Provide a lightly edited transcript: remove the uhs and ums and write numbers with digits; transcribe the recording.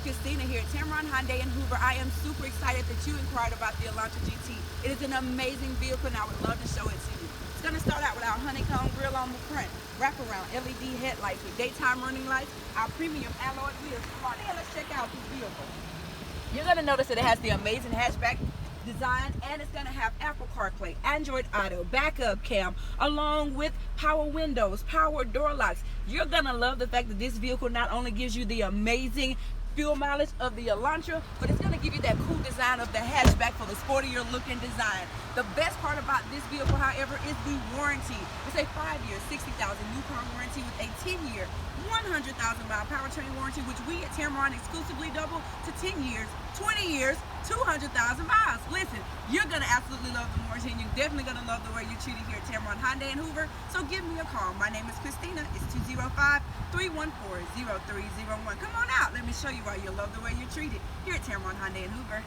Christina here at Tameron Hyundai in Hoover. I am super excited that you inquired about the Elantra GT. It is an amazing vehicle and I would love to show it to you. It's going to start out with our honeycomb grille on the front, wraparound LED headlights with daytime running lights, our premium alloy wheels. Come on in, let's check out this vehicle. You're going to notice that it has the amazing hatchback design, and it's going to have Apple CarPlay, Android Auto, backup cam, along with power windows, power door locks. You're going to love the fact that this vehicle not only gives you the amazing fuel mileage of the Elantra, but it's going to give you that cool design of the hatchback for the sportier looking design. The best part about this vehicle, however, is the warranty. It's a 5 year, 60,000 new car warranty with a 10-year, 100,000 mile powertrain warranty, which we at Tameron exclusively double to 10 years, 20 years, 200,000 miles. Listen, you're going to absolutely love the warranty, and you're definitely going to love the way you're treated here at Tameron Hyundai in Hoover. So give me a call. My name is Christina. It's 205-314-0301. Come on out. Let me show you why you'll love the way you're treated here at Tameron Hyundai in Hoover.